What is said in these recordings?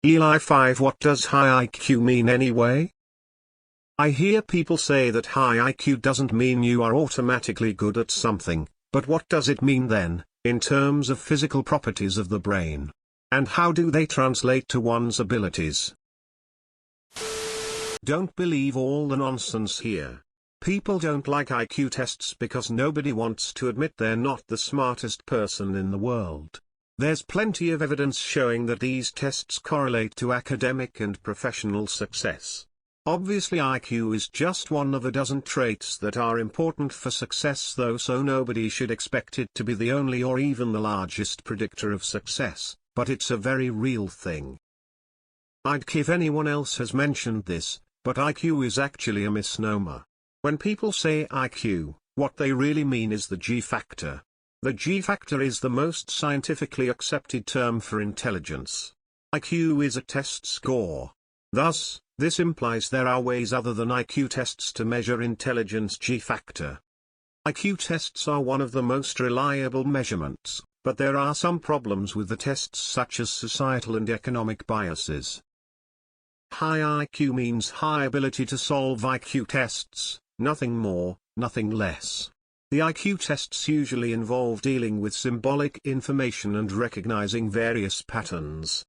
Eli 5. What does high IQ mean anyway? I hear people say that high IQ doesn't mean you are automatically good at something, but what does it mean then, in terms of physical properties of the brain? And how do they translate to one's abilities? Don't believe all the nonsense here. People don't like IQ tests because nobody wants to admit they're not the smartest person in the world. There's plenty of evidence showing that these tests correlate to academic and professional success. Obviously IQ is just one of a dozen traits that are important for success though, so nobody should expect it to be the only or even the largest predictor of success, but it's a very real thing. I'd give anyone else has mentioned this, but IQ is actually a misnomer. When people say IQ, what they really mean is the G factor. The G factor is the most scientifically accepted term for intelligence. IQ is a test score. Thus, this implies there are ways other than IQ tests to measure intelligence G factor. IQ tests are one of the most reliable measurements, but there are some problems with the tests such as societal and economic biases. High IQ means high ability to solve IQ tests, nothing more, nothing less. The IQ tests usually involve dealing with symbolic information and recognizing various patterns.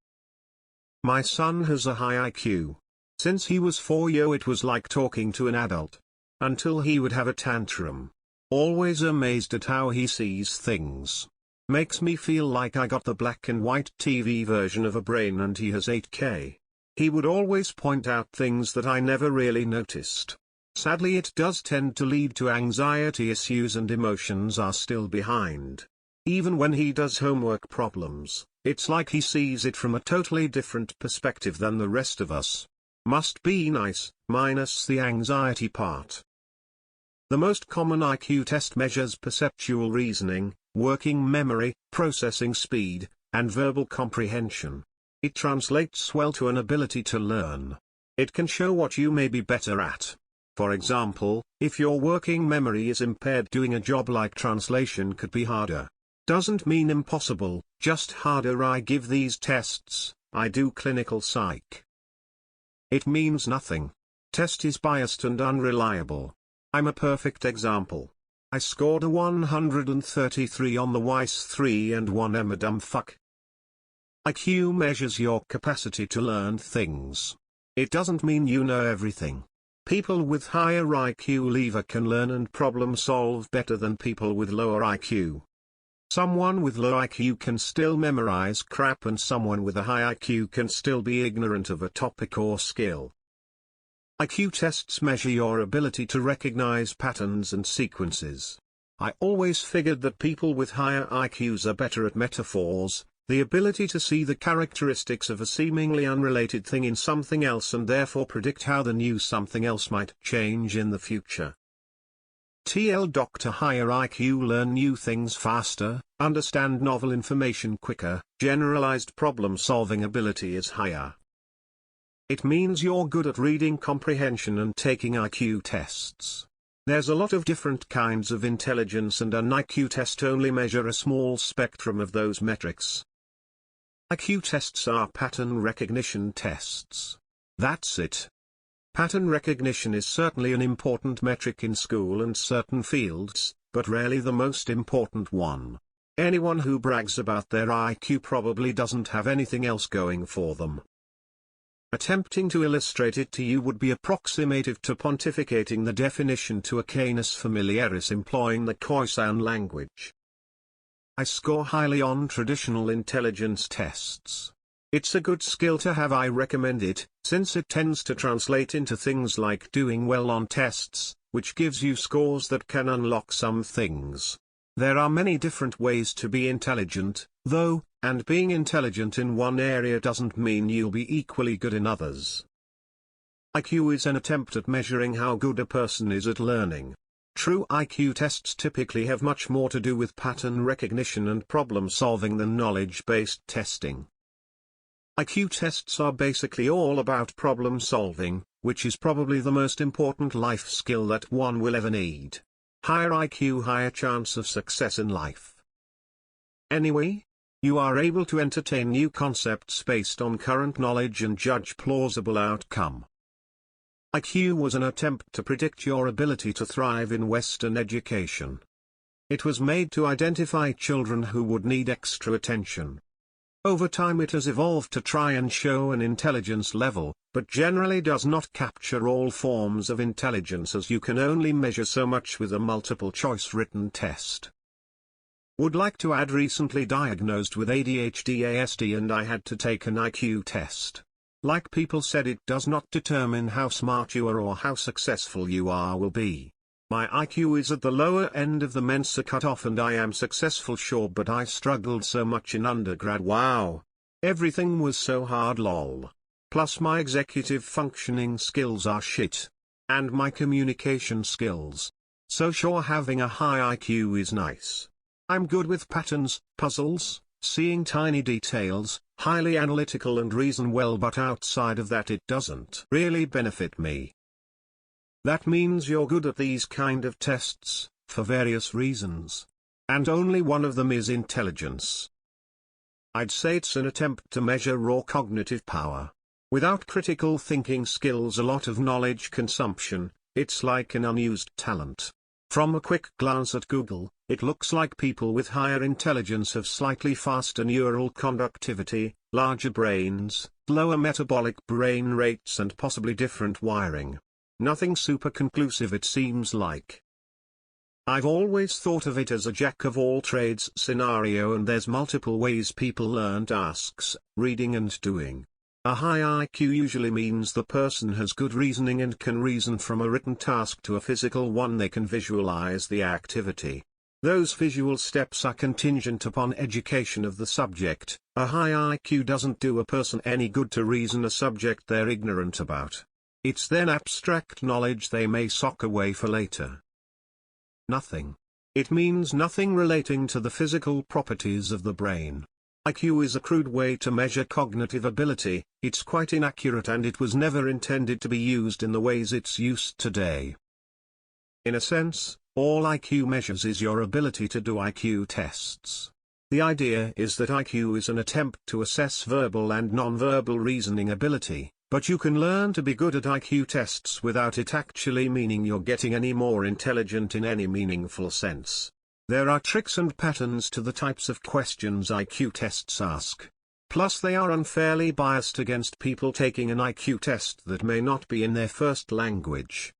My son has a high IQ. Since he was 4 it was like talking to an adult. Until he would have a tantrum. Always amazed at how he sees things. Makes me feel like I got the black and white TV version of a brain and he has 8K. He would always point out things that I never really noticed. Sadly, it does tend to lead to anxiety issues and emotions are still behind. Even when he does homework problems, it's like he sees it from a totally different perspective than the rest of us. Must be nice, minus the anxiety part. The most common IQ test measures perceptual reasoning, working memory, processing speed, and verbal comprehension. It translates well to an ability to learn. It can show what you may be better at. For example, if your working memory is impaired, doing a job like translation could be harder. Doesn't mean impossible, just harder. I give these tests, I do clinical psych. It means nothing. Test is biased and unreliable. I'm a perfect example. I scored a 133 on the WISE 3 and 1 a dumb fuck. IQ measures your capacity to learn things. It doesn't mean you know everything. People with higher IQ lever can learn and problem solve better than people with lower IQ. Someone with low IQ can still memorize crap and someone with a high IQ can still be ignorant of a topic or skill. IQ tests measure your ability to recognize patterns and sequences. I always figured that people with higher IQs are better at metaphors, the ability to see the characteristics of a seemingly unrelated thing in something else and therefore predict how the new something else might change in the future. Dr. Higher IQ learn new things faster, understand novel information quicker, generalized problem-solving ability is higher. It means you're good at reading comprehension and taking IQ tests. There's a lot of different kinds of intelligence and an IQ test only measure a small spectrum of those metrics. IQ tests are pattern recognition tests. That's it. Pattern recognition is certainly an important metric in school and certain fields, but rarely the most important one. Anyone who brags about their IQ probably doesn't have anything else going for them. Attempting to illustrate it to you would be approximative to pontificating the definition to a canis familiaris employing the Khoisan language. I score highly on traditional intelligence tests. It's a good skill to have. I recommend it, since it tends to translate into things like doing well on tests, which gives you scores that can unlock some things. There are many different ways to be intelligent, though, and being intelligent in one area doesn't mean you'll be equally good in others. IQ is an attempt at measuring how good a person is at learning. True IQ tests typically have much more to do with pattern recognition and problem solving than knowledge-based testing. IQ tests are basically all about problem solving, which is probably the most important life skill that one will ever need. Higher IQ, higher chance of success in life. Anyway, You are able to entertain new concepts based on current knowledge and judge plausible outcome. IQ was an attempt to predict your ability to thrive in Western education. It was made to identify children who would need extra attention. Over time it has evolved to try and show an intelligence level, but generally does not capture all forms of intelligence, as you can only measure so much with a multiple-choice written test. Would like to add, recently diagnosed with ADHD/ASD, and I had to take an IQ test. Like people said, it does not determine how smart you are or how successful you will be. My IQ is at the lower end of the Mensa cutoff and I am successful, sure, but I struggled so much in undergrad, wow. Everything was so hard, lol. Plus my executive functioning skills are shit. And my communication skills. So sure, having a high IQ is nice. I'm good with patterns, puzzles, seeing tiny details, highly analytical and reason well, but outside of that it doesn't really benefit me. That means you're good at these kind of tests, for various reasons. And only one of them is intelligence. I'd say it's an attempt to measure raw cognitive power. Without critical thinking skills, a lot of knowledge consumption, it's like an unused talent. From a quick glance at Google, it looks like people with higher intelligence have slightly faster neural conductivity, larger brains, lower metabolic brain rates and possibly different wiring. Nothing super conclusive, it seems like. I've always thought of it as a jack-of-all-trades scenario, and there's multiple ways people learn tasks, reading and doing. A high IQ usually means the person has good reasoning and can reason from a written task to a physical one. They can visualize the activity. Those visual steps are contingent upon education of the subject. A high IQ doesn't do a person any good to reason a subject they're ignorant about. It's then abstract knowledge they may sock away for later. Nothing. It means nothing relating to the physical properties of the brain. IQ is a crude way to measure cognitive ability, it's quite inaccurate, and it was never intended to be used in the ways it's used today. In a sense, all IQ measures is your ability to do IQ tests. The idea is that IQ is an attempt to assess verbal and non-verbal reasoning ability. But you can learn to be good at IQ tests without it actually meaning you're getting any more intelligent in any meaningful sense. There are tricks and patterns to the types of questions IQ tests ask. Plus they are unfairly biased against people taking an IQ test that may not be in their first language.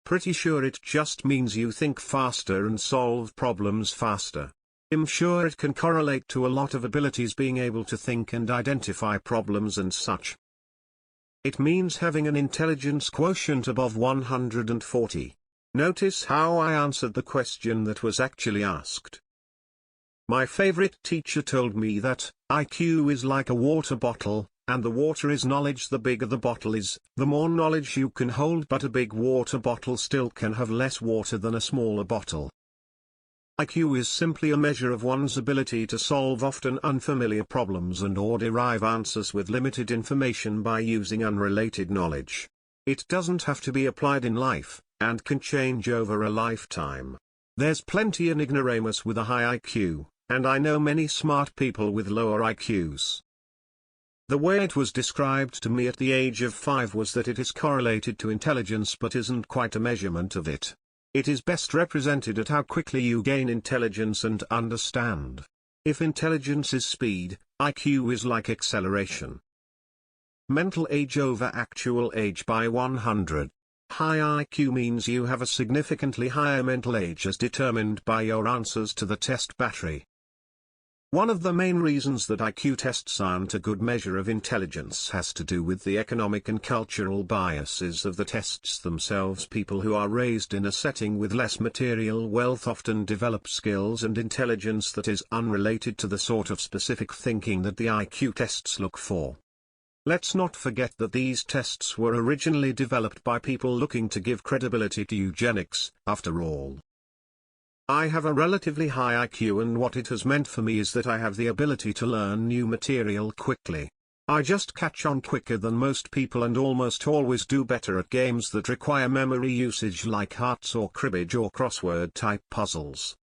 Pretty sure it just means you think faster and solve problems faster. I'm sure it can correlate to a lot of abilities, being able to think and identify problems and such. It means having an intelligence quotient above 140. Notice how I answered the question that was actually asked. My favorite teacher told me that IQ is like a water bottle, and the water is knowledge. The bigger the bottle is, the more knowledge you can hold, but a big water bottle still can have less water than a smaller bottle. IQ is simply a measure of one's ability to solve often unfamiliar problems and or derive answers with limited information by using unrelated knowledge. It doesn't have to be applied in life, and can change over a lifetime. There's plenty an ignoramus with a high IQ, and I know many smart people with lower IQs. The way it was described to me at the age of 5 was that it is correlated to intelligence but isn't quite a measurement of it. It is best represented at how quickly you gain intelligence and understand. If intelligence is speed, IQ is like acceleration. Mental age over actual age by 100. High IQ means you have a significantly higher mental age as determined by your answers to the test battery. One of the main reasons that IQ tests aren't a good measure of intelligence has to do with the economic and cultural biases of the tests themselves. People who are raised in a setting with less material wealth often develop skills and intelligence that is unrelated to the sort of specific thinking that the IQ tests look for. Let's not forget that these tests were originally developed by people looking to give credibility to eugenics, after all. I have a relatively high IQ, and what it has meant for me is that I have the ability to learn new material quickly. I just catch on quicker than most people and almost always do better at games that require memory usage like hearts or cribbage or crossword type puzzles.